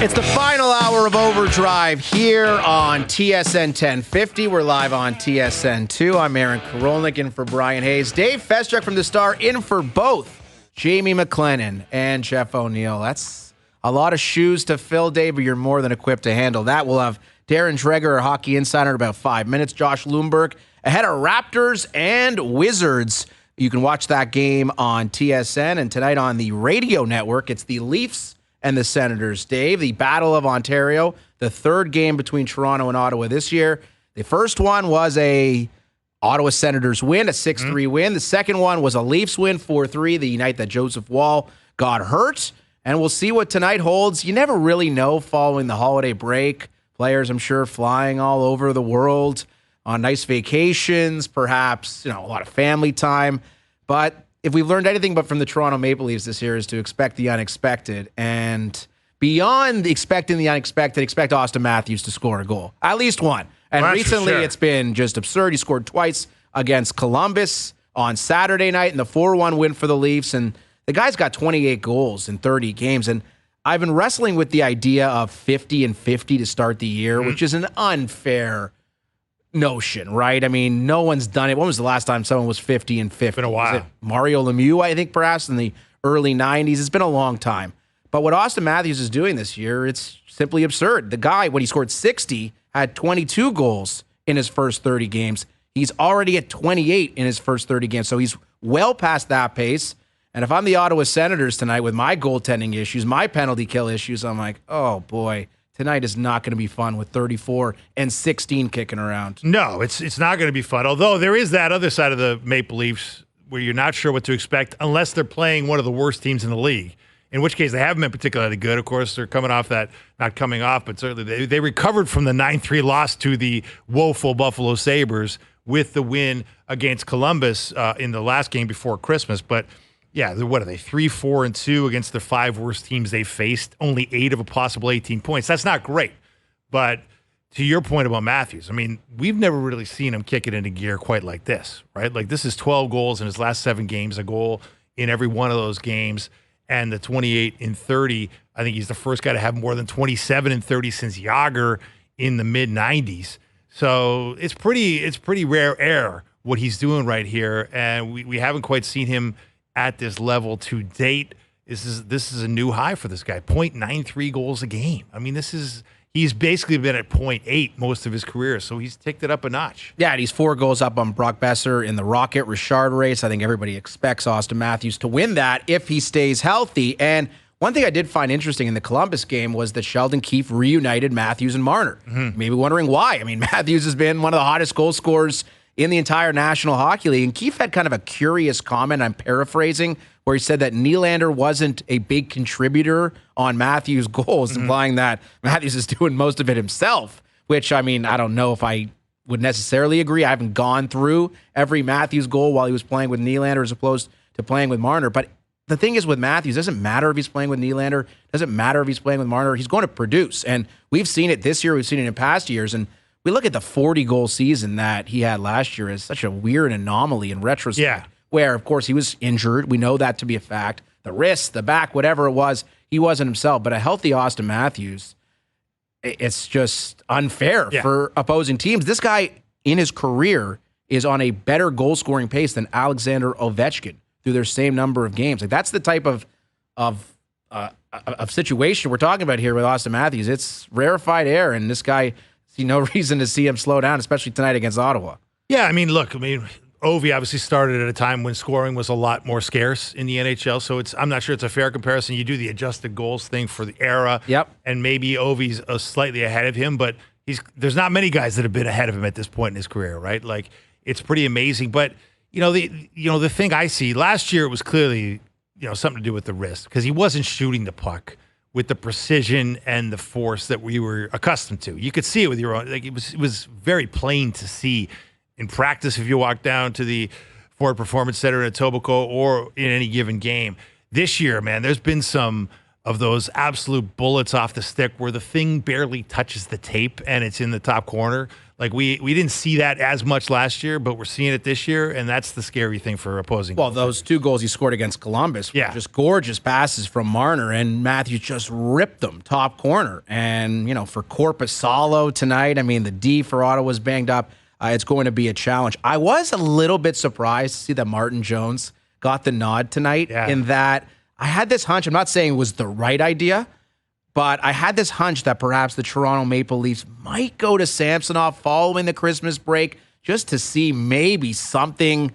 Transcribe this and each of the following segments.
It's the final hour of OverDrive here on TSN 1050. We're live on TSN 2. I'm Aaron Korolnek in for Brian Hayes. Dave Feschuk from the Star in for both Jamie McLennan and Jeff O'Neill. That's a lot of shoes to fill, Dave, but you're more than equipped to handle that. We'll have Darren Dreger, our hockey insider, in about 5 minutes. Josh Lewenberg ahead of Raptors and Wizards. You can watch that game on TSN, and tonight on the radio network, it's the Leafs and the Senators. Dave, the Battle of Ontario, the third game between Toronto and Ottawa this year. The first one was a Ottawa Senators win, a 6-3 win. The second one was a Leafs win, 4-3, the night that Joseph Woll got hurt. And we'll see what tonight holds. You never really know following the holiday break. Players, I'm sure, flying all over the world on nice vacations, perhaps, a lot of family time. But if we've learned anything but from the Toronto Maple Leafs this year is to expect the unexpected. And beyond expecting the unexpected, expect Austin Matthews to score a goal. At least one. And recently it's been just absurd. He scored twice against Columbus on Saturday night in the 4-1 win for the Leafs. And the guy's got 28 goals in 30 games. And I've been wrestling with the idea of 50 and 50 to start the year, which is an unfair notion, right? I mean, no one's done it. When was the last time someone was 50 and 50? It's been a while. Was it Mario Lemieux, I think, perhaps in the early 90s? It's been a long time. But what Austin Matthews is doing this year, it's simply absurd. The guy, when he scored 60, had 22 goals in his first 30 games. He's already at 28 in his first 30 games. So he's well past that pace. And if I'm the Ottawa Senators tonight with my goaltending issues, my penalty kill issues, I'm like, oh boy, tonight is not going to be fun with 34 and 16 kicking around. No, it's not going to be fun. Although there is that other side of the Maple Leafs where you're not sure what to expect unless they're playing one of the worst teams in the league, in which case they haven't been particularly good. Of course, they're coming off that, not coming off, but certainly they recovered from the 9-3 loss to the woeful Buffalo Sabres with the win against Columbus in the last game before Christmas. But yeah, what are they, 3-4-2 against the 5 worst teams they faced, only 8 of a possible 18 points. That's not great. But to your point about Matthews, I mean, we've never really seen him kick it into gear quite like this, right? Like, this is 12 goals in his last 7 games, a goal in every one of those games, and the 28 in 30. I think he's the first guy to have more than 27 in 30 since Yager in the mid-90s. So it's pretty rare air what he's doing right here, and we haven't quite seen him at this level to date. This is a new high for this guy. 0.93 goals a game. I mean, he's basically been at 0.8 most of his career, so he's ticked it up a notch. Yeah, and he's 4 goals up on Brock Besser in the Rocket Richard race. I think everybody expects Austin Matthews to win that if he stays healthy. And one thing I did find interesting in the Columbus game was that Sheldon Keefe reunited Matthews and Marner. Maybe wondering why. I mean, Matthews has been one of the hottest goal scorers in the entire National Hockey League. And Keefe had kind of a curious comment, I'm paraphrasing, where he said that Nylander wasn't a big contributor on Matthews' goals, implying that Matthews is doing most of it himself, which, I mean, I don't know if I would necessarily agree. I haven't gone through every Matthews goal while he was playing with Nylander as opposed to playing with Marner. But the thing is with Matthews, it doesn't matter if he's playing with Nylander, doesn't matter if he's playing with Marner, he's going to produce. And we've seen it this year, we've seen it in past years, and we look at the 40-goal season that he had last year as such a weird anomaly in retrospect, where, of course, he was injured. We know that to be a fact. The wrist, the back, whatever it was, he wasn't himself. But a healthy Austin Matthews, it's just unfair for opposing teams. This guy, in his career, is on a better goal-scoring pace than Alexander Ovechkin through their same number of games. Like, that's the type of situation we're talking about here with Austin Matthews. It's rarefied air, and this guy, see no reason to see him slow down, especially tonight against Ottawa. Yeah, I mean, look, Ovi obviously started at a time when scoring was a lot more scarce in the NHL, so I'm not sure it's a fair comparison. You do the adjusted goals thing for the era, and maybe Ovi's slightly ahead of him, but there's not many guys that have been ahead of him at this point in his career, right? Like, it's pretty amazing. But the thing I see last year, it was clearly something to do with the wrist, because he wasn't shooting the puck with the precision and the force that we were accustomed to. You could see it with your own. Like, it was very plain to see in practice if you walk down to the Ford Performance Center in Etobicoke or in any given game. This year, man, there's been some of those absolute bullets off the stick where the thing barely touches the tape and it's in the top corner. Like we didn't see that as much last year, but we're seeing it this year, and that's the scary thing for opposing. Well, those 2 goals he scored against Columbus were just gorgeous passes from Marner, and Matthews just ripped them top corner. And, for Korpisalo tonight, I mean, the D for Ottawa's banged up. It's going to be a challenge. I was a little bit surprised to see that Martin Jones got the nod tonight in that I had this hunch. I'm not saying it was the right idea, but I had this hunch that perhaps the Toronto Maple Leafs might go to Samsonov following the Christmas break just to see maybe something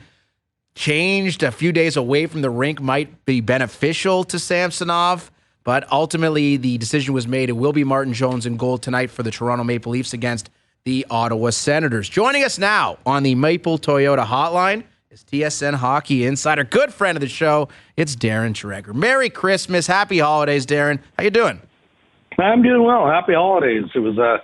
changed a few days away from the rink might be beneficial to Samsonov. But ultimately, the decision was made. It will be Martin Jones in goal tonight for the Toronto Maple Leafs against the Ottawa Senators. Joining us now on the Maple Toyota Hotline is TSN Hockey Insider, good friend of the show. It's Darren Dreger. Merry Christmas. Happy holidays, Darren. How you doing? I'm doing well. Happy holidays. It was a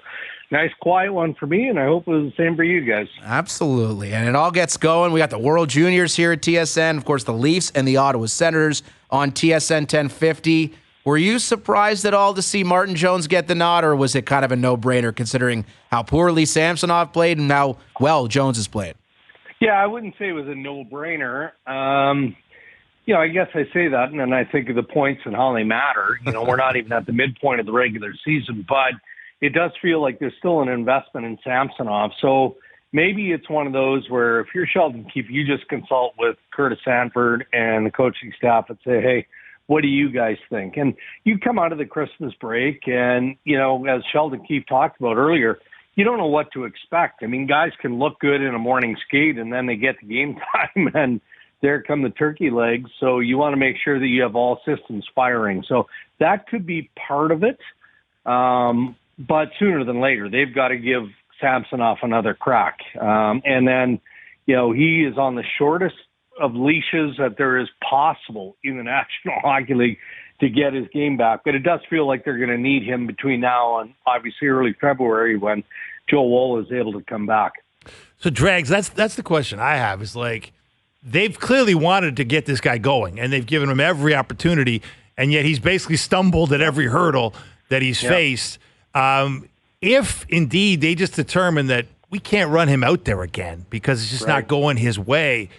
nice, quiet one for me, and I hope it was the same for you guys. Absolutely. And it all gets going. We got the World Juniors here at TSN. Of course, the Leafs and the Ottawa Senators on TSN 1050. Were you surprised at all to see Martin Jones get the nod, or was it kind of a no-brainer considering how poorly Samsonov played and how well Jones has played? Yeah, I wouldn't say it was a no-brainer. I guess I say that, and then I think of the points and how they matter. We're not even at the midpoint of the regular season, but it does feel like there's still an investment in Samsonov. So maybe it's one of those where if you're Sheldon Keefe, you just consult with Curtis Sanford and the coaching staff and say, hey, what do you guys think? And you come out of the Christmas break and, as Sheldon Keefe talked about earlier, you don't know what to expect. I mean, guys can look good in a morning skate and then they get to game time and there come the turkey legs. So you want to make sure that you have all systems firing. So that could be part of it. But sooner than later, they've got to give Samsonov another crack. And then, he is on the shortest of leashes that there is possible in the National Hockey League to get his game back. But it does feel like they're going to need him between now and obviously early February when Joe Woll is able to come back. So, Drags, that's the question I have is like, they've clearly wanted to get this guy going, and they've given him every opportunity, and yet he's basically stumbled at every hurdle that he's faced. If, indeed, they just determine that we can't run him out there again because it's just not going his way,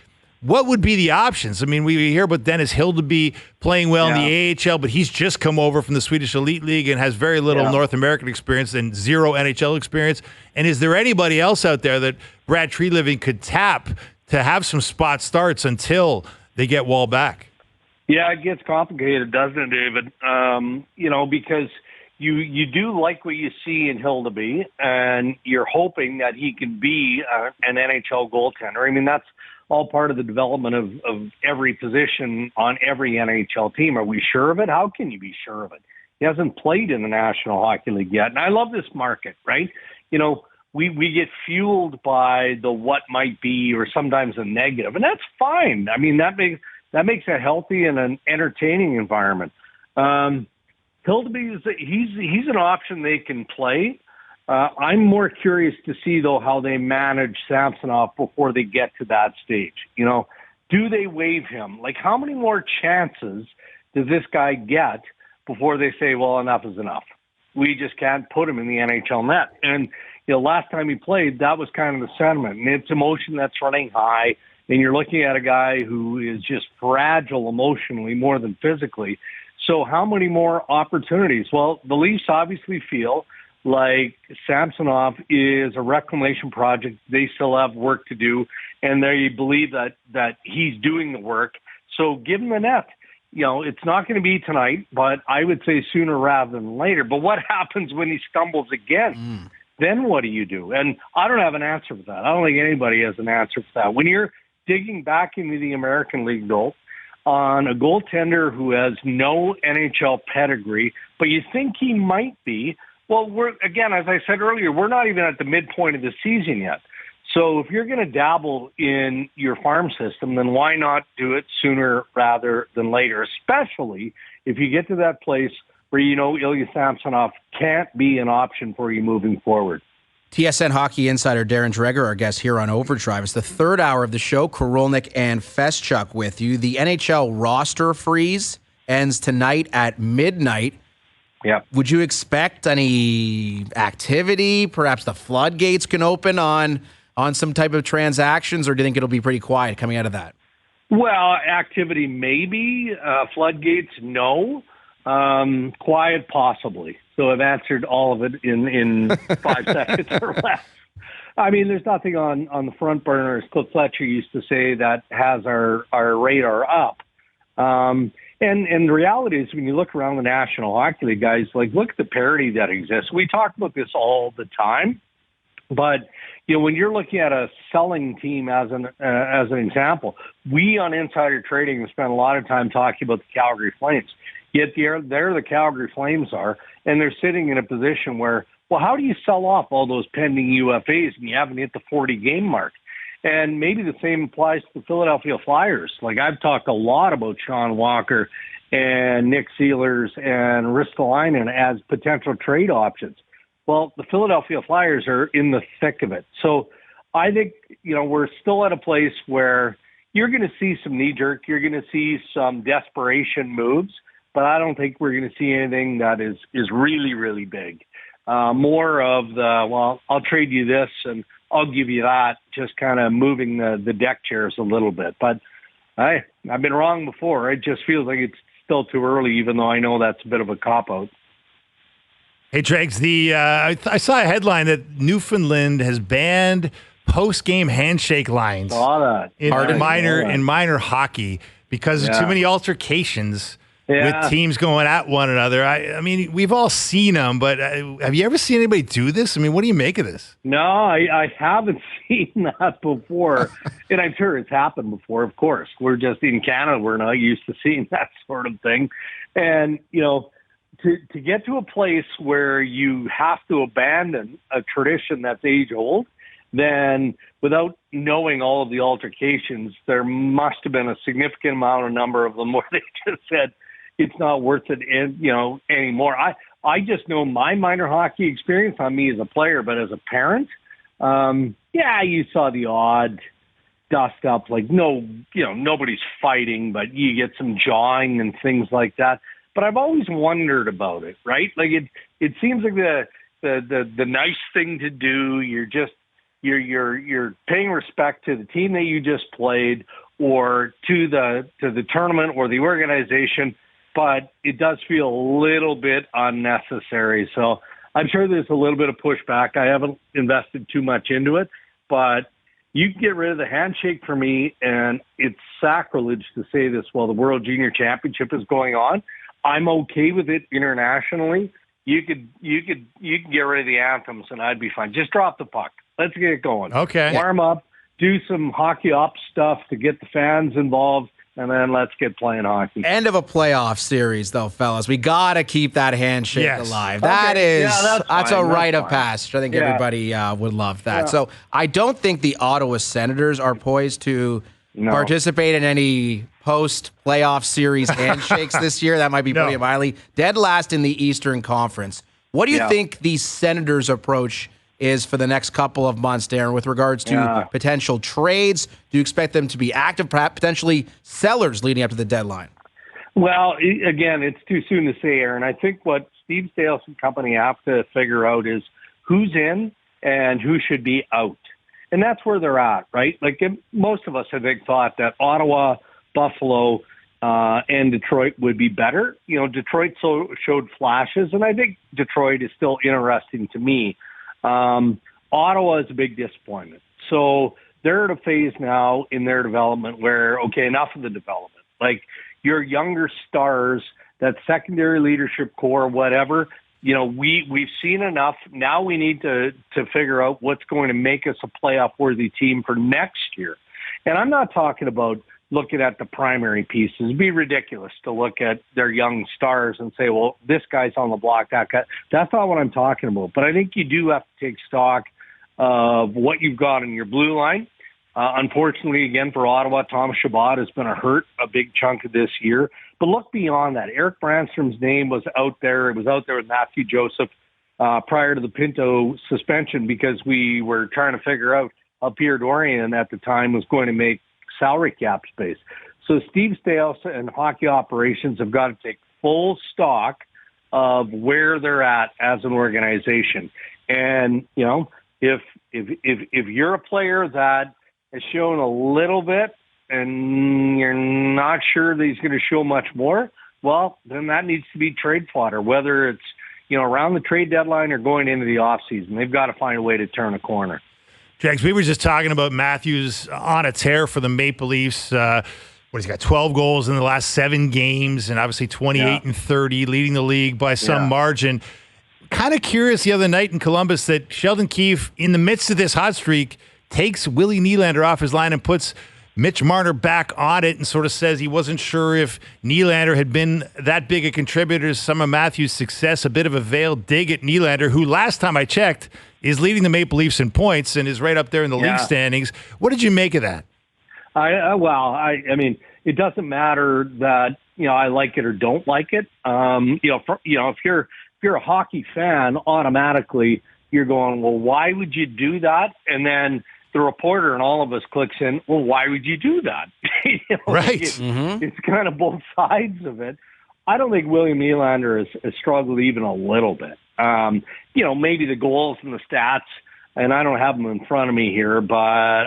what would be the options? I mean, we hear about Dennis Hildeby playing well in the AHL, but he's just come over from the Swedish Elite League and has very little North American experience and zero NHL experience. And is there anybody else out there that Brad Treliving could tap to have some spot starts until they get Wall back? Yeah, it gets complicated, doesn't it, David? Because you do like what you see in Hildeby, and you're hoping that he can be an NHL goaltender. I mean, that's all part of the development of every position on every NHL team. Are we sure of it? How can you be sure of it? He hasn't played in the National Hockey League yet. And I love this market, right? We get fueled by the what might be or sometimes a negative, and that's fine. I mean, that makes a healthy and an entertaining environment. Hildeby, he's an option they can play. I'm more curious to see, though, how they manage Samsonov before they get to that stage. Do they waive him? Like, how many more chances does this guy get before they say, well, enough is enough? We just can't put him in the NHL net. And, last time he played, that was kind of the sentiment. And it's emotion that's running high. And you're looking at a guy who is just fragile emotionally more than physically. So how many more opportunities? Well, the Leafs obviously feel like Samsonov is a reclamation project. They still have work to do, and they believe that he's doing the work. So give him the net. It's not going to be tonight, but I would say sooner rather than later. But what happens when he stumbles again? Then what do you do? And I don't have an answer for that. I don't think anybody has an answer for that. When you're digging back into the American League, though, on a goaltender who has no NHL pedigree, but you think he might be, well, again, as I said earlier, we're not even at the midpoint of the season yet. So if you're going to dabble in your farm system, then why not do it sooner rather than later, especially if you get to that place where Ilya Samsonov can't be an option for you moving forward. TSN Hockey Insider Darren Dreger, our guest here on OverDrive. It's the third hour of the show. Korolnek and Feschuk with you. The NHL roster freeze ends tonight at midnight. Yeah. Would you expect any activity? Perhaps the floodgates can open on some type of transactions, or do you think it'll be pretty quiet coming out of that? Well, activity maybe. Floodgates, no. Quiet, possibly. So I've answered all of it in 5 seconds or less. I mean, there's nothing on the front burner, as Cliff Fletcher used to say, that has our radar up. And the reality is, when you look around the National Hockey League, guys, like, look at the parity that exists. We talk about this all the time, but when you're looking at a selling team as an example, we on Insider Trading have spent a lot of time talking about the Calgary Flames. Yet there the Calgary Flames are, and they're sitting in a position where, well, how do you sell off all those pending UFAs and you haven't hit the 40-game mark? And maybe the same applies to the Philadelphia Flyers. Like, I've talked a lot about Sean Walker and Nick Sealers and Ristolainen as potential trade options. Well, the Philadelphia Flyers are in the thick of it. So I think, we're still at a place where you're going to see some knee-jerk, you're going to see some desperation moves, but I don't think we're going to see anything that is really, really big. More of the, well, I'll trade you this and I'll give you that, just kind of moving the deck chairs a little bit. But I've been wrong before. It just feels like it's still too early, even though I know that's a bit of a cop-out. Hey, Dregs, I saw a headline that Newfoundland has banned post-game handshake lines in minor hockey because of too many altercations with teams going at one another. I mean, we've all seen them, but have you ever seen anybody do this? I mean, what do you make of this? No, I haven't seen that before. And I'm sure it's happened before, of course. We're just in Canada. We're not used to seeing that sort of thing. And, to get to a place where you have to abandon a tradition that's age old, then without knowing all of the altercations, there must have been a significant number of them where they just said it's not worth it, anymore. I just know my minor hockey experience, on me as a player, but as a parent, you saw the odd dust up, like nobody's fighting, but you get some jawing and things like that. But I've always wondered about it, right? Like it seems like the nice thing to do. You're paying respect to the team that you just played, or to the tournament or the organization, but it does feel a little bit unnecessary. So I'm sure there's a little bit of pushback. I haven't invested too much into it, but you can get rid of the handshake for me, and it's sacrilege to say this while the World Junior Championship is going on. I'm okay with it internationally. You can get rid of the anthems, and I'd be fine. Just drop the puck. Let's get it going. Okay. Warm up, do some hockey ops stuff to get the fans involved, and then let's get playing hockey. End of a playoff series, though, fellas. We got to keep that handshake alive. That's a rite of passage. I think everybody would love that. Yeah. So I don't think the Ottawa Senators are poised to participate in any post-playoff series handshakes this year. That might be putting it mildly. Dead last in the Eastern Conference. What do you think the Senators' approach is for the next couple of months, Darren, with regards to potential trades? Do you expect them to be active, perhaps potentially sellers leading up to the deadline? Well, again, it's too soon to say, Aaron. I think what Steve Staios and company have to figure out is who's in and who should be out. And that's where they're at, right? Like, most of us, I think, thought that Ottawa, Buffalo, and Detroit would be better. Detroit showed flashes, and I think Detroit is still interesting to me. Ottawa is a big disappointment. So they're at a phase now in their development where, okay, enough of the development. Like, your younger stars, that secondary leadership core, whatever, we've seen enough. Now we need to figure out what's going to make us a playoff-worthy team for next year. And I'm not talking about looking at the primary pieces. It'd be ridiculous to look at their young stars and say, well, this guy's on the block, that guy. That's not what I'm talking about. But I think you do have to take stock of what you've got in your blue line. Unfortunately, again, for Ottawa, Thomas Chabot has been a big chunk of this year. But look beyond that. Eric Brandstrom's name was out there. It was out there with Matthew Joseph prior to the Pinto suspension, because we were trying to figure out how Pierre Dorian at the time was going to make salary cap space. So Steve Staios and hockey operations have got to take full stock of where they're at as an organization. And, if you're a player that has shown a little bit and you're not sure that he's going to show much more, well, then that needs to be trade fodder, whether it's, around the trade deadline or going into the offseason. They've got to find a way to turn a corner. Jags, we were just talking about Matthews on a tear for the Maple Leafs. He's got 12 goals in the last 7 games and obviously 28 and 30, leading the league by some margin. Kind of curious the other night in Columbus that Sheldon Keefe, in the midst of this hot streak, takes Willie Nylander off his line and puts Mitch Marner back on it and sort of says he wasn't sure if Nylander had been that big a contributor to some of Matthews' success, a bit of a veiled dig at Nylander, who last time I checked is leading the Maple Leafs in points and is right up there in the league standings. What did you make of that? I mean, it doesn't matter that, I like it or don't like it. If you're a hockey fan, automatically you're going, well, why would you do that? And then the reporter and all of us clicks in, well, why would you do that? Right. It's kind of both sides of it. I don't think William Nylander has struggled even a little bit. Maybe the goals and the stats, and I don't have them in front of me here, but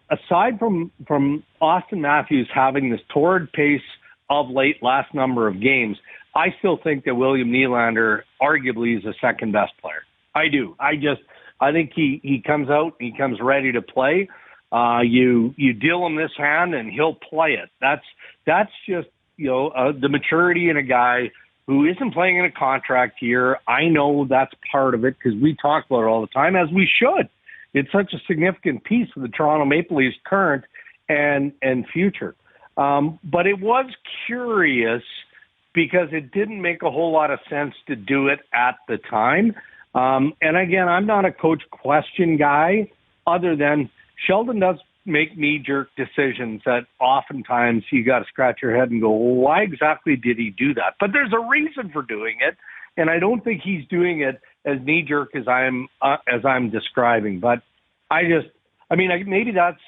aside from Austin Matthews having this torrid pace of late last number of games, I still think that William Nylander arguably is the second best player. I do. I think he comes out, he comes ready to play. You deal him this hand and he'll play it. That's just, the maturity in a guy who isn't playing in a contract year. I know that's part of it because we talk about it all the time, as we should. It's such a significant piece of the Toronto Maple Leafs current and future. But it was curious because it didn't make a whole lot of sense to do it at the time. And again, I'm not a coach question guy, other than Sheldon does make knee-jerk decisions that oftentimes you got to scratch your head and go, well, why exactly did he do that? But there's a reason for doing it, and I don't think he's doing it as knee-jerk as I'm describing. But maybe that's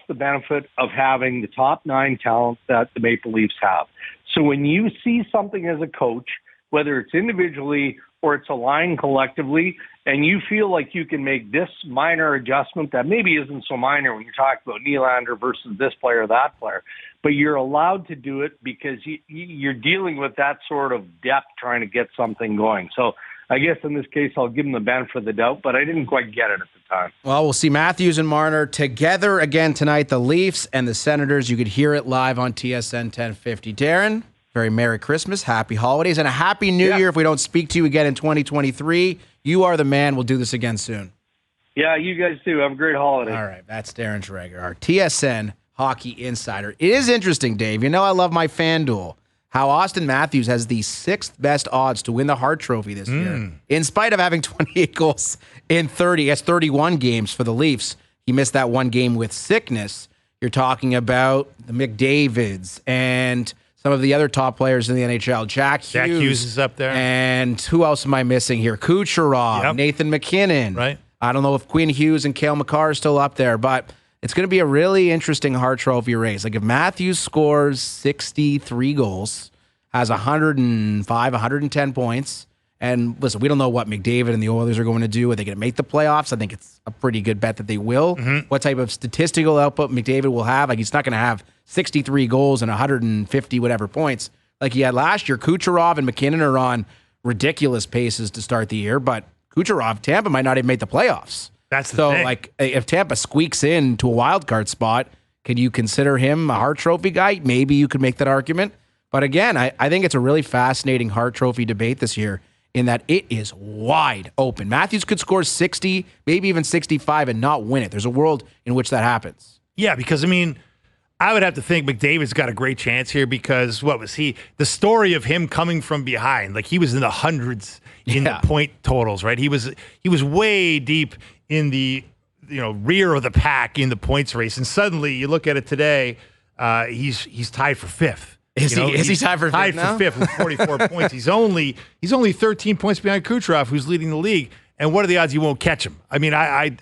the benefit of having the top 9 talent that the Maple Leafs have. So when you see something as a coach, whether it's individually or it's aligned collectively, and you feel like you can make this minor adjustment that maybe isn't so minor when you're talking about Nylander versus this player or that player, but you're allowed to do it because you're dealing with that sort of depth trying to get something going. So I guess in this case, I'll give them the benefit of the doubt, but I didn't quite get it at the time. Well, we'll see Matthews and Marner together again tonight, the Leafs and the Senators. You could hear it live on TSN 1050. Darren, very Merry Christmas, Happy Holidays, and a Happy New Year if we don't speak to you again in 2023. You are the man. We'll do this again soon. Yeah, you guys too. Have a great holiday. All right, that's Darren Dreger, our TSN Hockey Insider. It is interesting, Dave. I love my FanDuel. How Austin Matthews has the 6th best odds to win the Hart Trophy this year, in spite of having 28 goals in 31 games for the Leafs. He missed that one game with sickness. You're talking about the McDavids and some of the other top players in the NHL. Jack Hughes is up there. And who else am I missing here? Kucherov, Nathan McKinnon. Right. I don't know if Quinn Hughes and Cale Makar are still up there, but it's going to be a really interesting Hart Trophy race. Like if Matthews scores 63 goals, has 105, 110 points, and listen, we don't know what McDavid and the Oilers are going to do. Are they going to make the playoffs? I think it's a pretty good bet that they will. What type of statistical output McDavid will have? Like he's not going to have 63 goals and 150 whatever points like he had last year. Kucherov and McKinnon are on ridiculous paces to start the year, but Kucherov, Tampa might not even make the playoffs. That's the thing. Like, if Tampa squeaks into a wild card spot, can you consider him a Hart Trophy guy? Maybe you could make that argument. But again, I think it's a really fascinating Hart Trophy debate this year in that it is wide open. Matthews could score 60, maybe even 65 and not win it. There's a world in which that happens. Yeah, because, I would have to think McDavid's got a great chance here because what was he? The story of him coming from behind, like he was in the hundreds in the point totals, right? He was way deep in the rear of the pack in the points race, and suddenly you look at it today, he's tied for 5th. Is he tied for 5th tied now? for 5th with 44 points. He's only 13 points behind Kucherov, who's leading the league. And what are the odds you won't catch him? I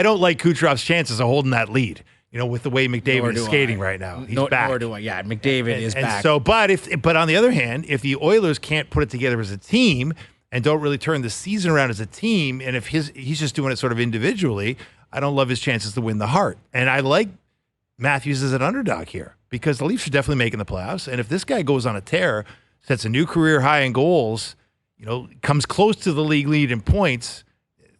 don't like Kucherov's chances of holding that lead. with the way McDavid is skating right now. He's back. Nor do I. Yeah, McDavid is back. So, but on the other hand, if the Oilers can't put it together as a team and don't really turn the season around as a team, and if he's just doing it sort of individually, I don't love his chances to win the Hart. And I like Matthews as an underdog here because the Leafs are definitely making the playoffs. And if this guy goes on a tear, sets a new career high in goals, comes close to the league lead in points,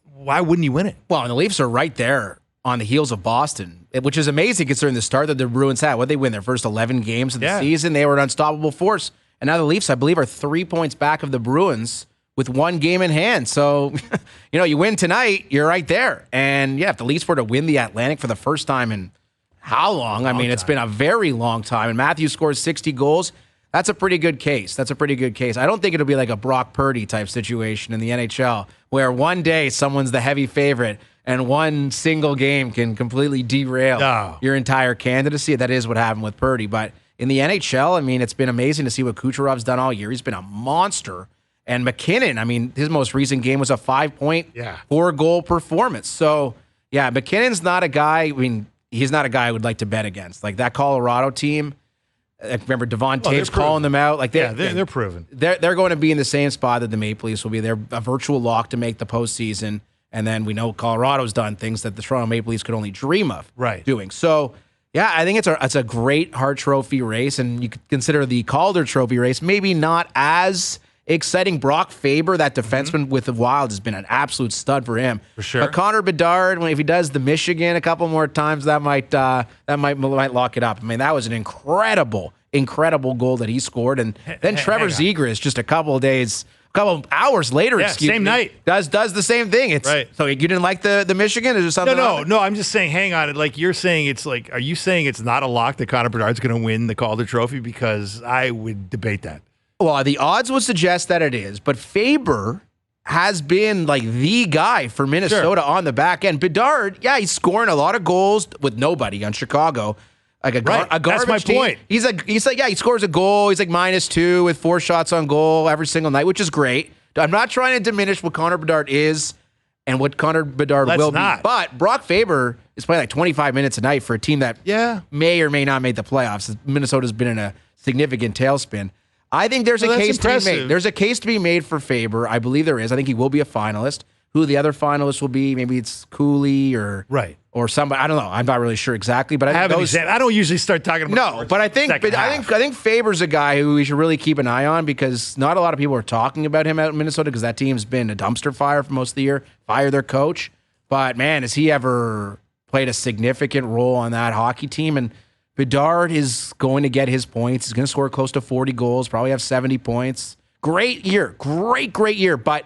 why wouldn't he win it? Well, and the Leafs are right there on the heels of Boston, which is amazing considering the start that the Bruins had. What they win their first 11 games of the season, they were an unstoppable force. And now the Leafs, I believe, are 3 points back of the Bruins with 1 game in hand. So, you win tonight, you're right there. And yeah, if the Leafs were to win the Atlantic for the first time in how long? It's been a very long time. And Matthews scores 60 goals. That's a pretty good case. I don't think it'll be like a Brock Purdy type situation in the NHL where one day someone's the heavy favorite and one single game can completely derail your entire candidacy. That is what happened with Purdy. But in the NHL, it's been amazing to see what Kucherov's done all year. He's been a monster. And McKinnon, his most recent game was a 5-point, 4-goal performance. So, yeah, McKinnon's not a guy, he's not a guy I would like to bet against. Like that Colorado team, I remember Devon Taves calling them out. Like they're proven. They're going to be in the same spot that the Maple Leafs will be. They're a virtual lock to make the postseason. And then we know Colorado's done things that the Toronto Maple Leafs could only dream of doing. So, yeah, I think it's a great Hart Trophy race. And you could consider the Calder Trophy race maybe not as exciting. Brock Faber, that defenseman with the Wild, has been an absolute stud for him. For sure. But Connor Bedard, if he does the Michigan a couple more times, that might lock it up. That was an incredible goal that he scored. And then Trevor Zegras just a couple hours later, same night, does the same thing. It's right. So you didn't like the Michigan? Is there something? No. I'm just saying. Hang on. Like you're saying, are you saying it's not a lock that Connor Bedard's going to win the Calder Trophy? Because I would debate that. Well, the odds would suggest that it is, but Faber has been like the guy for Minnesota on the back end. Bedard, he's scoring a lot of goals with nobody on Chicago. Like a garbage That's my team. point. He scores a goal. He's like -2 with 4 shots on goal every single night, which is great. I'm not trying to diminish what Connor Bedard is and what Connor Bedard will be. But Brock Faber is playing like 25 minutes a night for a team that may or may not make the playoffs. Minnesota's been in a significant tailspin. I think there's a case to be made. There's a case to be made for Faber. I believe there is. I think he will be a finalist. Who the other finalists will be? Maybe it's Cooley or somebody. I don't know. I'm not really sure exactly. But I don't usually start talking about. No, but I think Faber's a guy who we should really keep an eye on because not a lot of people are talking about him out in Minnesota because that team's been a dumpster fire for most of the year. Fire their coach, but man, has he ever played a significant role on that hockey team? And Bedard is going to get his points. He's going to score close to 40 goals, probably have 70 points. Great year. Great year. But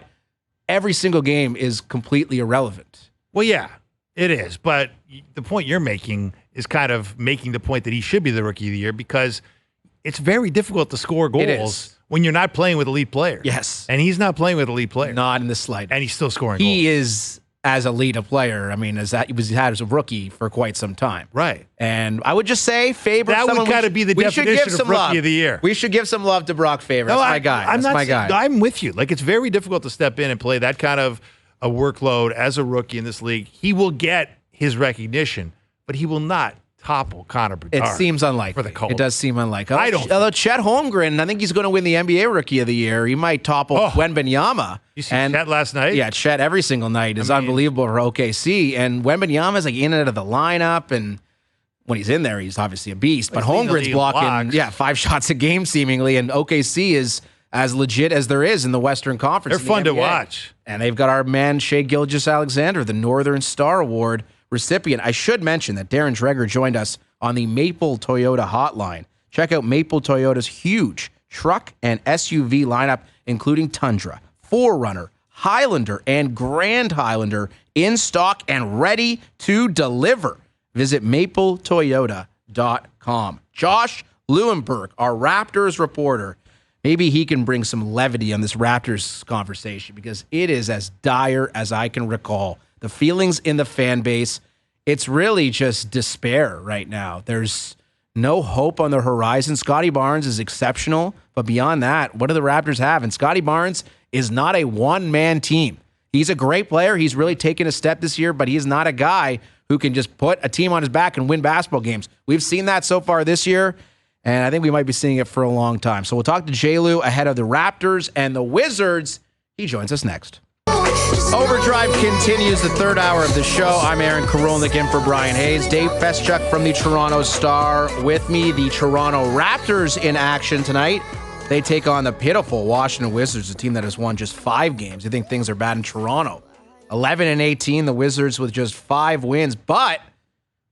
every single game is completely irrelevant. Well, yeah, it is. But the point you're making is kind of making the point that he should be the Rookie of the Year because it's very difficult to score goals when you're not playing with elite players. Yes. And he's not playing with elite players. Not in the slightest. And he's still scoring goals. He is as elite a player, as he had as a rookie for quite some time. Right. And I would just say Faber. That would kind of be the definition of Rookie of the Year. We should give some love to Brock Faber. That's my guy. That's my guy. I'm with you. Like, it's very difficult to step in and play that kind of a workload as a rookie in this league. He will get his recognition, but he will not topple Connor Bedard. It seems unlikely. For the Colts. It does seem unlikely. I don't. Although Chet Holmgren, I think he's going to win the NBA Rookie of the Year. He might topple Wembanyama. You see Chet last night? Yeah, Chet every single night is unbelievable for OKC. And Wembanyama's like in and out of the lineup. And when he's in there, he's obviously a beast. But Holmgren's blocking 5 shots a game seemingly. And OKC is as legit as there is in the Western Conference. They're fun to watch. And they've got our man Shai Gilgeous-Alexander, the Northern Star Award recipient. I should mention that Darren Dreger joined us on the Maple Toyota hotline. Check out Maple Toyota's huge truck and SUV lineup, including Tundra, 4Runner, Highlander, and Grand Highlander in stock and ready to deliver. Visit mapletoyota.com. Josh Lewenberg, our Raptors reporter, maybe he can bring some levity on this Raptors conversation because it is as dire as I can recall. The feelings in the fan base, it's really just despair right now. There's no hope on the horizon. Scottie Barnes is exceptional, but beyond that, what do the Raptors have? And Scottie Barnes is not a one-man team. He's a great player. He's really taken a step this year, but he's not a guy who can just put a team on his back and win basketball games. We've seen that so far this year, and I think we might be seeing it for a long time. So we'll talk to J-Lou ahead of the Raptors and the Wizards. He joins us next. OverDrive continues the third hour of the show. I'm Aaron Korolnek in for Brian Hayes. Dave Feschuk from the Toronto Star with me. The Toronto Raptors in action tonight. They take on the pitiful Washington Wizards, a team that has won just 5 games. You think things are bad in Toronto. 11-18, the Wizards with just 5 wins. But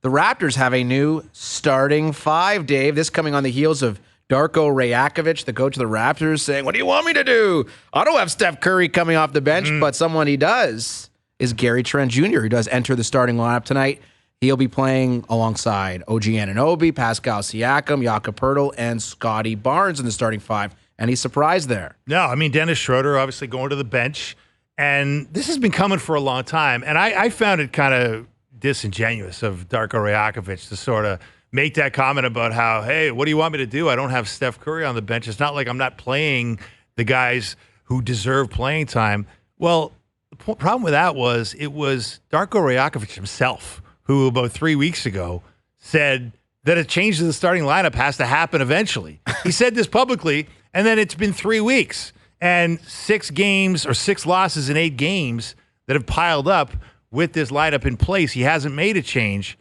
the Raptors have a new starting 5, Dave. This coming on the heels of Darko Rajakovic, the coach of the Raptors, saying, what do you want me to do? I don't have Steph Curry coming off the bench, but someone he does is Gary Trent Jr., who does enter the starting lineup tonight. He'll be playing alongside OG Anunoby, Pascal Siakam, Jakob Poeltl, and Scottie Barnes in the starting 5. And he's surprised there. No, I mean, Dennis Schroeder obviously going to the bench. And this has been coming for a long time. And I found it kind of disingenuous of Darko Rajakovic to sort of make that comment about how, hey, what do you want me to do? I don't have Steph Curry on the bench. It's not like I'm not playing the guys who deserve playing time. Well, the problem with that was it was Darko Rajakovic himself who about 3 weeks ago said that a change to the starting lineup has to happen eventually. He said this publicly, and then it's been 3 weeks and 6 games or 6 losses in 8 games that have piled up with this lineup in place. He hasn't made a change.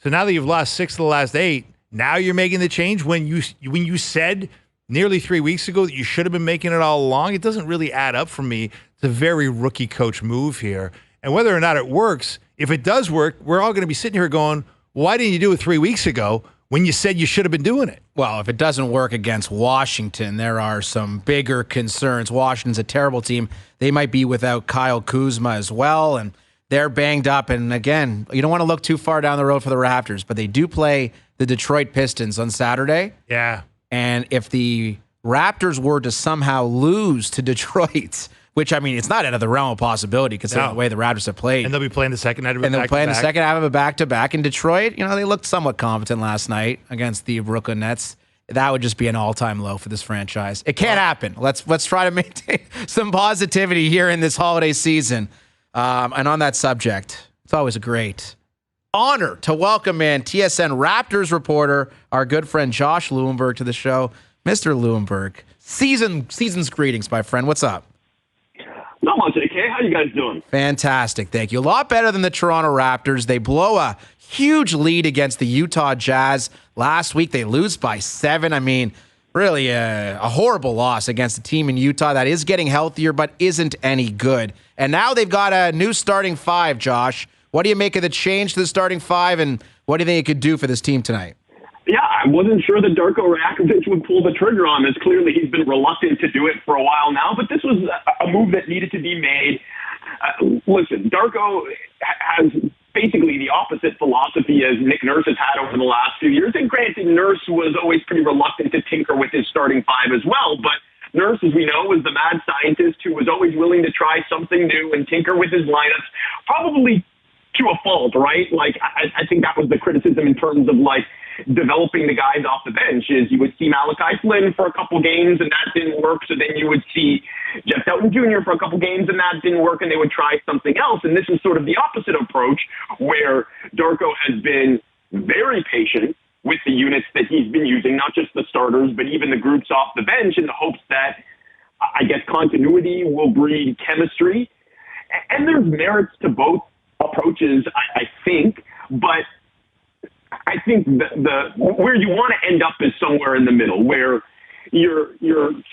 So now that you've lost 6 of the last 8, now you're making the change when you said nearly 3 weeks ago that you should have been making it all along. It doesn't really add up for me. It's a very rookie coach move here. And whether or not it works, if it does work, we're all going to be sitting here going, why didn't you do it 3 weeks ago when you said you should have been doing it? Well, if it doesn't work against Washington, there are some bigger concerns. Washington's a terrible team. They might be without Kyle Kuzma as well, and they're banged up. And again, you don't want to look too far down the road for the Raptors, but they do play the Detroit Pistons on Saturday. Yeah. And if the Raptors were to somehow lose to Detroit, which, I mean, it's not out of the realm of possibility considering the way the Raptors have played. And they'll be playing the second night of a back-to-back. And they're playing the second half of a back-to-back in Detroit. You know, they looked somewhat competent last night against the Brooklyn Nets. That would just be an all-time low for this franchise. It can't happen. Let's try to maintain some positivity here in this holiday season. And on that subject, it's always a great honor to welcome in TSN Raptors reporter, our good friend Josh Lewenberg, to the show. Mr. Lewenberg, season's greetings, my friend. What's up? Not much, AK. How you guys doing? Fantastic, thank you. A lot better than the Toronto Raptors. They blow a huge lead against the Utah Jazz. Last week, they lose by 7. I mean, really a horrible loss against a team in Utah that is getting healthier but isn't any good. And now they've got a new starting 5, Josh. What do you make of the change to the starting 5, and what do you think it could do for this team tonight? Yeah, I wasn't sure that Darko Rajakovic would pull the trigger on this. Clearly, he's been reluctant to do it for a while now, but this was a move that needed to be made. Listen, Darko has basically the opposite philosophy as Nick Nurse has had over the last few years. And granted, Nurse was always pretty reluctant to tinker with his starting 5 as well, but Nurse, as we know, was the mad scientist who was always willing to try something new and tinker with his lineups, probably to a fault, right? Like, I think that was the criticism in terms of, like, developing the guys off the bench is you would see Malachi Flynn for a couple games and that didn't work. So then you would see Jeff Delton Jr. for a couple games and that didn't work and they would try something else. And this is sort of the opposite approach where Darko has been very patient with the units that he's been using, not just the starters, but even the groups off the bench in the hopes that, I guess, continuity will breed chemistry. And there's merits to both approaches, I think, but I think the where you want to end up is somewhere in the middle, where you're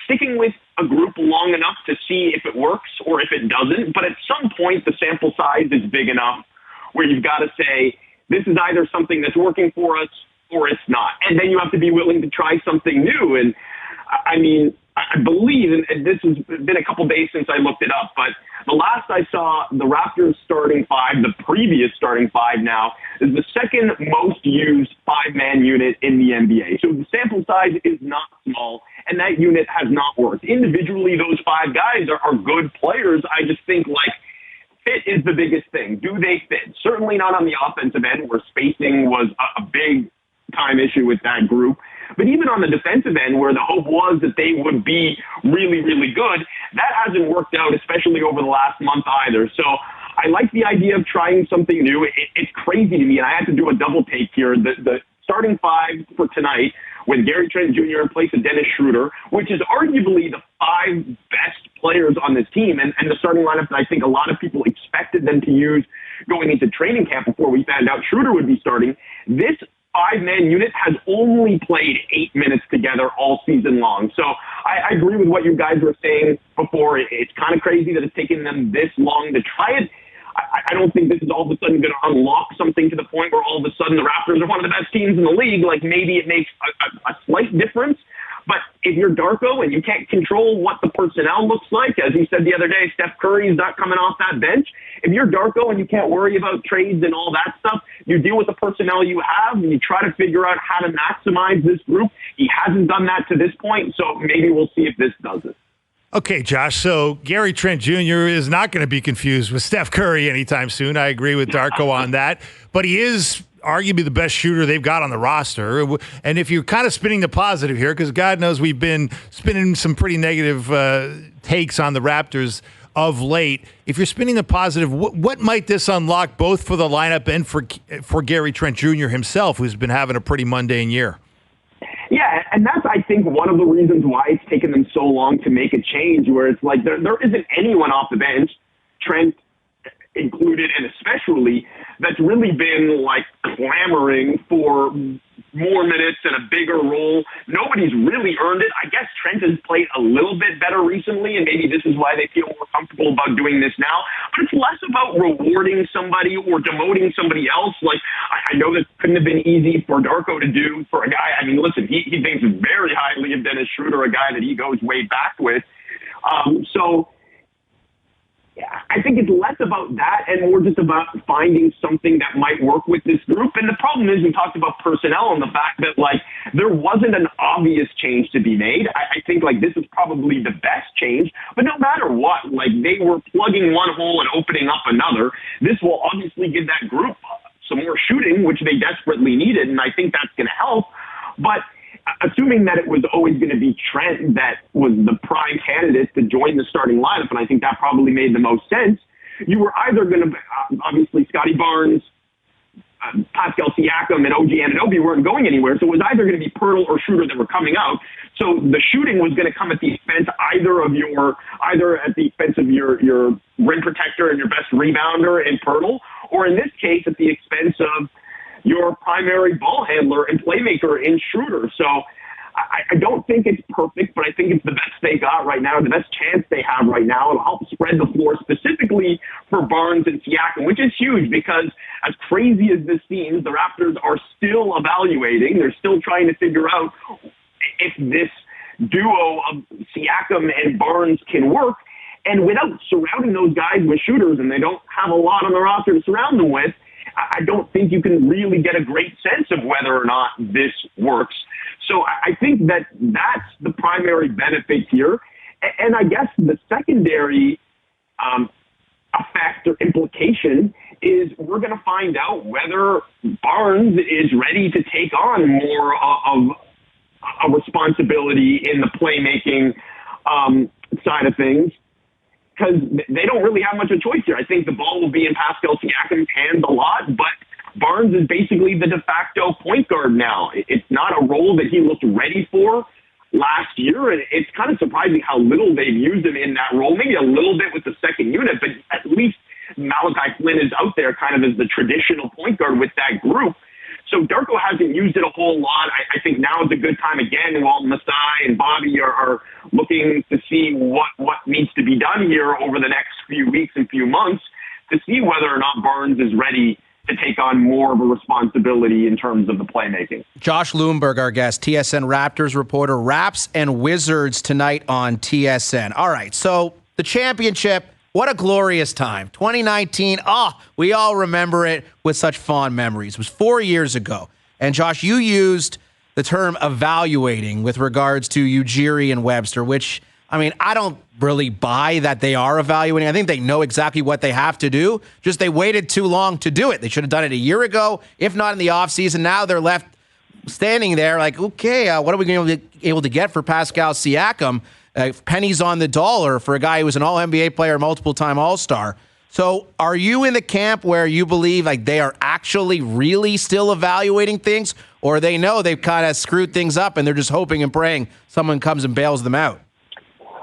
sticking with a group long enough to see if it works or if it doesn't. But at some point, the sample size is big enough where you've got to say, this is either something that's working for us or it's not. And then you have to be willing to try something new. And I mean, I believe, and this has been a couple days since I looked it up, but the last I saw, the Raptors starting 5, the previous starting 5 now, is the second most used 5-man unit in the NBA. So the sample size is not small, and that unit has not worked. Individually, those 5 guys are good players. I just think, like, fit is the biggest thing. Do they fit? Certainly not on the offensive end, where spacing was a big time issue with that group. But even on the defensive end, where the hope was that they would be really, really good, that hasn't worked out, especially over the last month either. So I like the idea of trying something new. It's crazy to me, and I had to do a double take here. The starting five for tonight with Gary Trent Jr. in place of Dennis Schroeder, which is arguably the five best players on this team, and the starting lineup that I think a lot of people expected them to use going into training camp before we found out Schroeder would be starting. This five-man unit has only played 8 minutes together all season long. So I agree with what you guys were saying before. It's kind of crazy that it's taken them this long to try it. I don't think this is all of a sudden going to unlock something to the point where all of a sudden the Raptors are one of the best teams in the league. Like, maybe it makes a slight difference. But if you're Darko and you can't control what the personnel looks like, as you said the other day, Steph Curry is not coming off that bench. If you're Darko and you can't worry about trades and all that stuff, you deal with the personnel you have and you try to figure out how to maximize this group. He hasn't done that to this point, so maybe we'll see if this does it. Okay, Josh, so Gary Trent Jr. is not going to be confused with Steph Curry anytime soon. I agree with Darko on that. But he is arguably the best shooter they've got on the roster. And if you're kind of spinning the positive here, because God knows we've been spinning some pretty negative takes on the Raptors of late, if you're spinning the positive, what might this unlock both for the lineup and for Gary Trent Jr. himself, who's been having a pretty mundane year? Yeah, and that's, I think, one of the reasons why it's taken them so long to make a change, where it's like there isn't anyone off the bench, Trent included, and especially, that's really been like clamoring for more minutes and a bigger role. Nobody's really earned it. I guess Trent has played a little bit better recently, and maybe this is why they feel more comfortable about doing this now. But it's less about rewarding somebody or demoting somebody else. Like, I know this couldn't have been easy for Darko to do for a guy. I mean, listen, he thinks very highly of Dennis Schroeder, a guy that he goes way back with. So I think it's less about that and more just about finding something that might work with this group. And the problem is, we talked about personnel and the fact that, like, there wasn't an obvious change to be made. I think, like, this is probably the best change. But no matter what, like, they were plugging one hole and opening up another. This will obviously give that group some more shooting, which they desperately needed, and I think that's going to help. But assuming that it was always going to be Trent that was the prime candidate to join the starting lineup, and I think that probably made the most sense, you were either going to, obviously, Scottie Barnes, Pascal Siakam, and OG Anunoby weren't going anywhere, so it was either going to be Pirtle or Schroeder that were coming out. So the shooting was going to come at the expense either at the expense of your rim protector and your best rebounder in Pirtle, or in this case, at the expense of your primary ball handler and playmaker in Schroeder. So I don't think it's perfect, but I think it's the best they got right now, the best chance they have right now. It'll help spread the floor specifically for Barnes and Siakam, which is huge because, as crazy as this seems, the Raptors are still evaluating. They're still trying to figure out if this duo of Siakam and Barnes can work. And without surrounding those guys with shooters, and they don't have a lot on the roster to surround them with, I don't think you can really get a great sense of whether or not this works. So I think that that's the primary benefit here. And I guess the secondary effect or implication is we're going to find out whether Barnes is ready to take on more of a responsibility in the playmaking side of things, because they don't really have much of a choice here. I think the ball will be in Pascal Siakam's hands a lot, but Barnes is basically the de facto point guard now. It's not a role that he looked ready for last year, and it's kind of surprising how little they've used him in that role, maybe a little bit with the second unit, but at least Malachi Flynn is out there kind of as the traditional point guard with that group. So Darko hasn't used it a whole lot. I think now is a good time again while Masai and Bobby are looking to see what needs to be done here over the next few weeks and few months to see whether or not Barnes is ready to take on more of a responsibility in terms of the playmaking. Josh Lewenberg, our guest, TSN Raptors reporter. Raps and Wizards tonight on TSN. All right, so the championship, what a glorious time. 2019, we all remember it with such fond memories. It was 4 years ago. And Josh, you used the term evaluating with regards to Ujiri and Webster, which, I mean, I don't really buy that they are evaluating. I think they know exactly what they have to do. Just they waited too long to do it. They should have done it a year ago, if not in the offseason. Now they're left standing there like, okay, what are we going to be able to get for Pascal Siakam? Pennies on the dollar for a guy who was an All-NBA player, multiple-time All-Star. So are you in the camp where you believe like they are actually really still evaluating things, or they know they've kind of screwed things up and they're just hoping and praying someone comes and bails them out?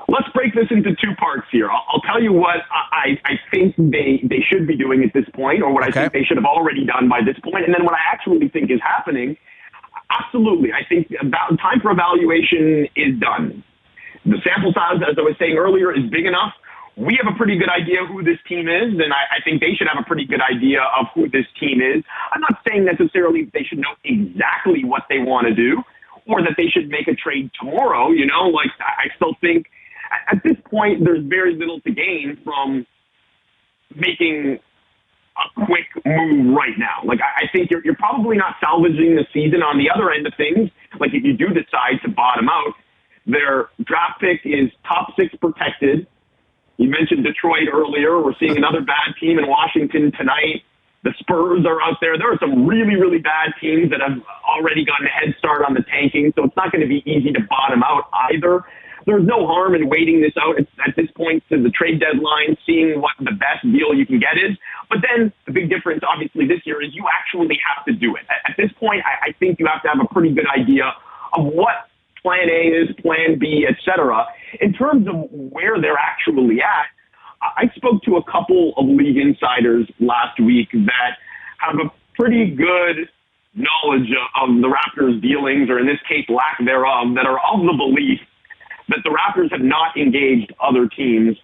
Let's break this into two parts here. I'll tell you what I think they should be doing at this point, or what I think they should have already done by this point, and then what I actually think is happening. Absolutely. I think time for evaluation is done. The sample size, as I was saying earlier, is big enough. We have a pretty good idea who this team is, and I think they should have a pretty good idea of who this team is. I'm not saying necessarily they should know exactly what they want to do or that they should make a trade tomorrow. I still think at this point there's very little to gain from making a quick move right now. I think you're probably not salvaging the season on the other end of things. Like, if you do decide to bottom out, their draft pick is top 6 protected. You mentioned Detroit earlier. We're seeing another bad team in Washington tonight. The Spurs are out there. There are some really, really bad teams that have already gotten a head start on the tanking, so it's not going to be easy to bottom out either. There's no harm in waiting this out at this point to the trade deadline, seeing what the best deal you can get is. But then the big difference, obviously, this year is you actually have to do it. At this point, I think you have to have a pretty good idea of what Plan A is, Plan B, et cetera. In terms of where they're actually at, I spoke to a couple of league insiders last week that have a pretty good knowledge of the Raptors' dealings, or in this case, lack thereof, that are of the belief that the Raptors have not engaged other teams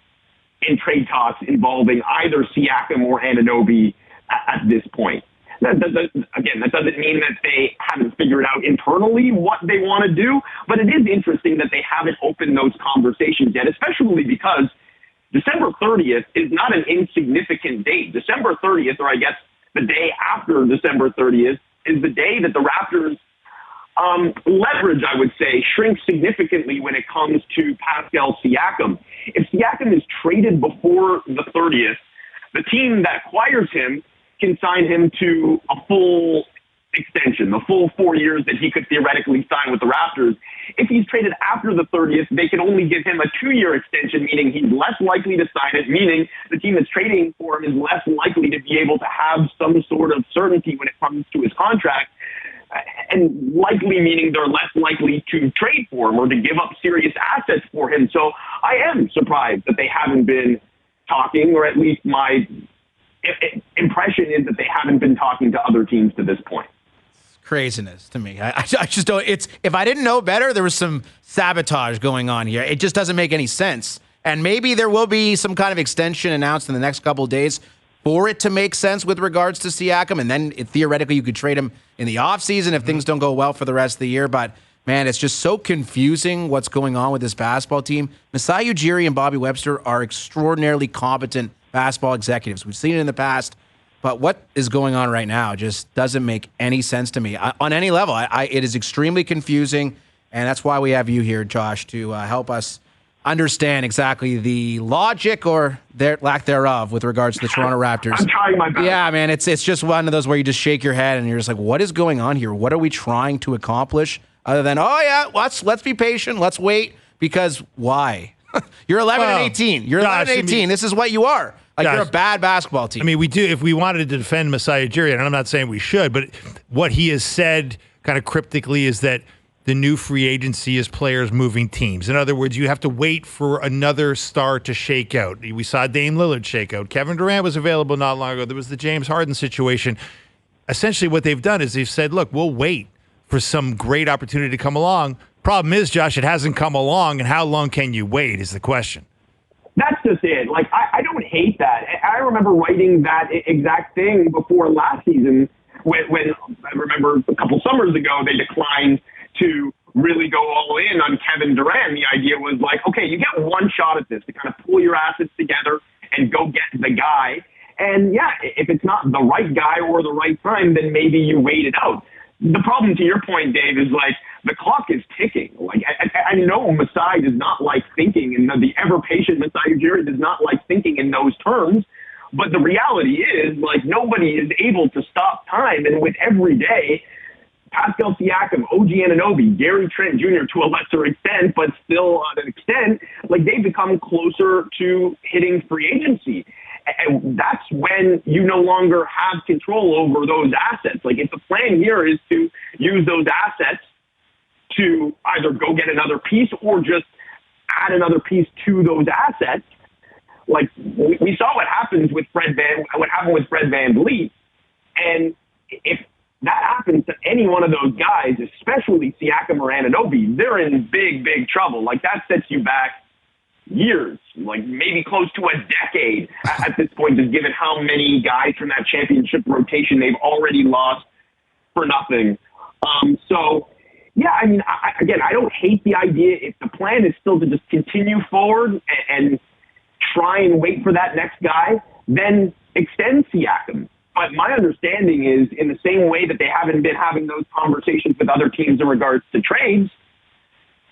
in trade talks involving either Siakam or Anunoby at this point. That doesn't mean that they haven't figured out internally what they want to do, but it is interesting that they haven't opened those conversations yet, especially because December 30th is not an insignificant date. December 30th, or I guess the day after December 30th, is the day that the Raptors' leverage, I would say, shrinks significantly when it comes to Pascal Siakam. If Siakam is traded before the 30th, the team that acquires him can sign him to a full extension, the full 4 years that he could theoretically sign with the Raptors. If he's traded after the 30th, they can only give him a 2-year extension, meaning he's less likely to sign it, meaning the team that's trading for him is less likely to be able to have some sort of certainty when it comes to his contract, and likely meaning they're less likely to trade for him or to give up serious assets for him. So I am surprised that they haven't been talking, or at least my impression is that they haven't been talking to other teams to this point. Craziness to me. I just don't. If I didn't know better, there was some sabotage going on here. It just doesn't make any sense. And maybe there will be some kind of extension announced in the next couple of days for it to make sense with regards to Siakam. And then theoretically you could trade him in the offseason if things don't go well for the rest of the year. But man, it's just so confusing what's going on with this basketball team. Masai Ujiri and Bobby Webster are extraordinarily competent basketball executives. We've seen it in the past. But what is going on right now just doesn't make any sense to me on any level. It is extremely confusing, and that's why we have you here, Josh, to help us understand exactly the logic or lack thereof with regards to the Toronto Raptors. I'm trying my best. Yeah, man, it's just one of those where you just shake your head and you're just like, what is going on here? What are we trying to accomplish? Other than, let's be patient, let's wait, because why? You're 11 and 18. You're 11 and 18. This is what you are. You're a bad basketball team. I mean, we do. If we wanted to defend Masai Ujiri, and I'm not saying we should, but what he has said kind of cryptically is that the new free agency is players moving teams. In other words, you have to wait for another star to shake out. We saw Dame Lillard shake out. Kevin Durant was available not long ago. There was the James Harden situation. Essentially, what they've done is they've said, look, we'll wait for some great opportunity to come along. Problem is, Josh, it hasn't come along, and how long can you wait is the question. That's just it. I don't hate that. I remember writing that exact thing before last season when I remember a couple summers ago they declined to really go all in on Kevin Durant. The idea was okay, you get one shot at this to kind of pull your assets together and go get the guy. And yeah, if it's not the right guy or the right time, then maybe you wait it out. The problem, to your point, Dave, is the clock is ticking. I know Masai does not like thinking, and the ever-patient Masai Ujiri does not like thinking in those terms. But the reality is, nobody is able to stop time. And with every day, Pascal Siakam, OG Anunoby, Gary Trent Jr. to a lesser extent, but still on an extent, they've become closer to hitting free agency. that's when you no longer have control over those assets. Like, if the plan here is to use those assets to either go get another piece or just add another piece to those assets, like we saw what happened with Fred VanVleet, and if that happens to any one of those guys, especially Siakam or Anunoby, they're in big, big trouble. Like, that sets you back years, like maybe close to a decade at this point, just given how many guys from that championship rotation they've already lost for nothing. So, yeah, I mean, I don't hate the idea. If the plan is still to just continue forward and try and wait for that next guy, then extend Siakam. But my understanding is, in the same way that they haven't been having those conversations with other teams in regards to trades,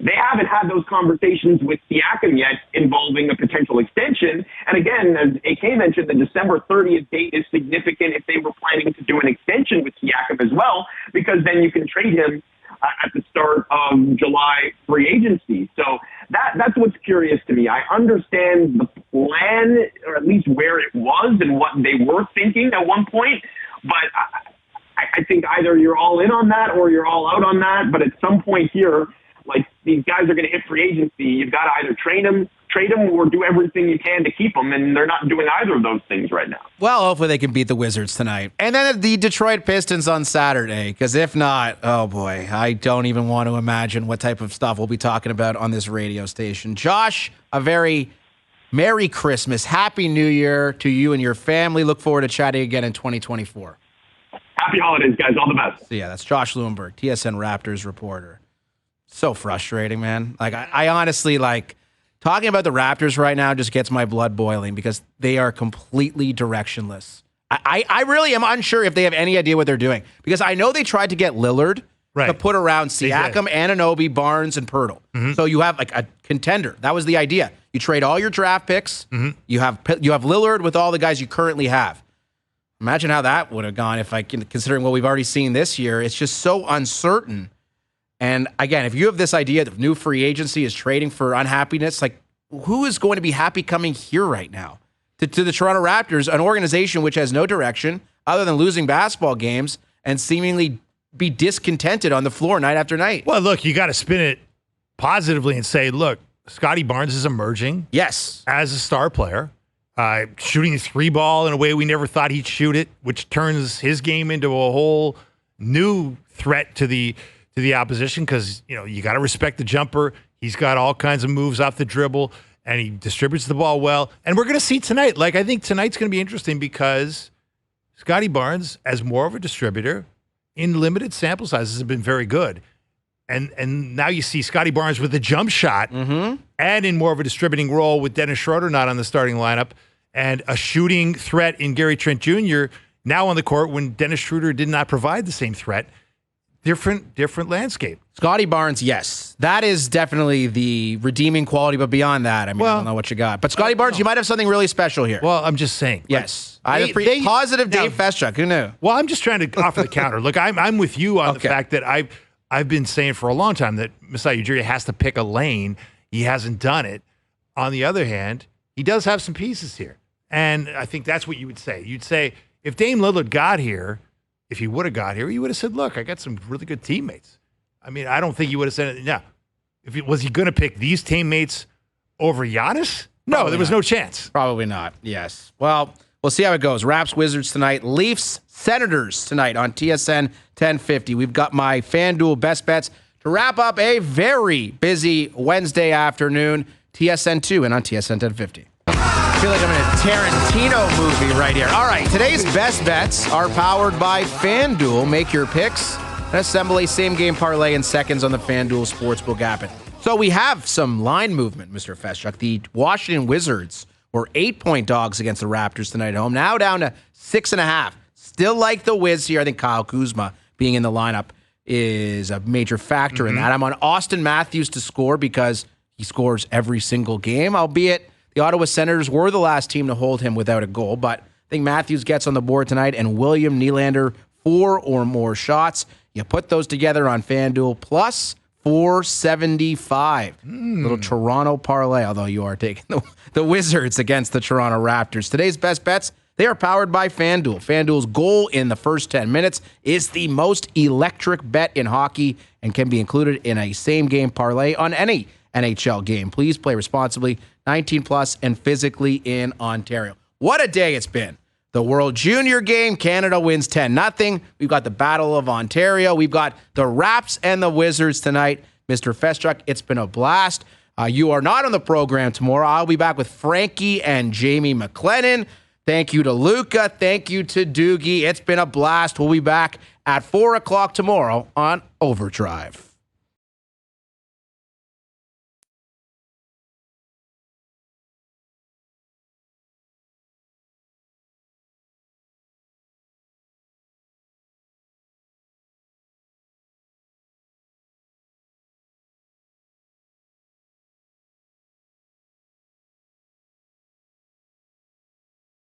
they haven't had those conversations with Siakam yet involving a potential extension. And again, as AK mentioned, the December 30th date is significant if they were planning to do an extension with Siakam as well, because then you can trade him at the start of July free agency. So that's what's curious to me. I understand the plan, or at least where it was and what they were thinking at one point, but I think either you're all in on that or you're all out on that. But at some point here, like, these guys are going to hit free agency. You've got to either trade them, or do everything you can to keep them, and they're not doing either of those things right now. Well, hopefully they can beat the Wizards tonight. And then the Detroit Pistons on Saturday, because if not, oh boy, I don't even want to imagine what type of stuff we'll be talking about on this radio station. Josh, a very Merry Christmas, Happy New Year to you and your family. Look forward to chatting again in 2024. Happy holidays, guys. All the best. So yeah, that's Josh Lewenberg, TSN Raptors reporter. So frustrating, man. Like, I honestly, like, talking about the Raptors right now just gets my blood boiling because they are completely directionless. I really am unsure if they have any idea what they're doing, because I know they tried to get Lillard to put around Siakam, Anunoby, Barnes, and Pirtle. Mm-hmm. So you have like a contender. That was the idea. You trade all your draft picks. Mm-hmm. You have Lillard with all the guys you currently have. Imagine how that would have gone considering what we've already seen this year. It's just so uncertain. And again, if you have this idea that new free agency is trading for unhappiness, like, who is going to be happy coming here right now to the Toronto Raptors, an organization which has no direction other than losing basketball games and seemingly be discontented on the floor night after night? Well, look, you got to spin it positively and say, look, Scottie Barnes is emerging. Yes. As a star player, shooting the three ball in a way we never thought he'd shoot it, which turns his game into a whole new threat to the opposition, because, you know, you got to respect the jumper. He's got all kinds of moves off the dribble, and he distributes the ball well. And we're going to see tonight. Like, I think tonight's going to be interesting because Scottie Barnes, as more of a distributor, in limited sample sizes, has been very good. And now you see Scottie Barnes with a jump shot and in more of a distributing role with Dennis Schroeder not on the starting lineup, and a shooting threat in Gary Trent Jr. now on the court when Dennis Schroeder did not provide the same threat. Different landscape. Scottie Barnes, yes. That is definitely the redeeming quality, but beyond that, I mean, I don't know what you got. But Scottie Barnes, you might have something really special here. Well, I'm just saying. Yes. Positive Dave Feschuk, who knew? Well, I'm just trying to offer the counter. Look, I'm with you on the fact that I've been saying for a long time that Masai Ujiri has to pick a lane. He hasn't done it. On the other hand, he does have some pieces here. And I think that's what you would say. You'd say, if Dame Lillard got here, if he would have got here, he would have said, look, I got some really good teammates. I mean, I don't think he would have said it. Now, was he going to pick these teammates over Giannis? No, Probably there was not. No chance. Probably not, yes. Well, we'll see how it goes. Raps, Wizards tonight. Leafs, Senators tonight on TSN 1050. We've got my FanDuel best bets to wrap up a very busy Wednesday afternoon. TSN 2 and on TSN 1050. I feel like I'm in a Tarantino movie right here. All right, today's best bets are powered by FanDuel. Make your picks and assemble a same-game parlay in seconds on the FanDuel Sportsbook app. So we have some line movement, Mr. Feschuk. The Washington Wizards were 8-point dogs against the Raptors tonight at home. Now down to 6.5. Still like the Wiz here. I think Kyle Kuzma being in the lineup is a major factor in that. I'm on Austin Matthews to score because he scores every single game, albeit the Ottawa Senators were the last team to hold him without a goal, but I think Matthews gets on the board tonight, and William Nylander 4 or more shots. You put those together on FanDuel, plus 475. Little Toronto parlay, although you are taking the Wizards against the Toronto Raptors. Today's best bets, they are powered by FanDuel. FanDuel's goal in the first 10 minutes is the most electric bet in hockey and can be included in a same-game parlay on any NHL game. Please play responsibly, 19 plus, and physically in Ontario. What a day it's been. The World Junior game, Canada wins 10-0. We've got the Battle of Ontario. We've got the Raps and the Wizards tonight. Mr. Feschuk, it's been a blast. You are not on the program tomorrow. I'll be back with Frankie and Jamie McLennan. Thank you to Luca. Thank you to Doogie. It's been a blast. We'll be back at 4 o'clock tomorrow on OverDrive.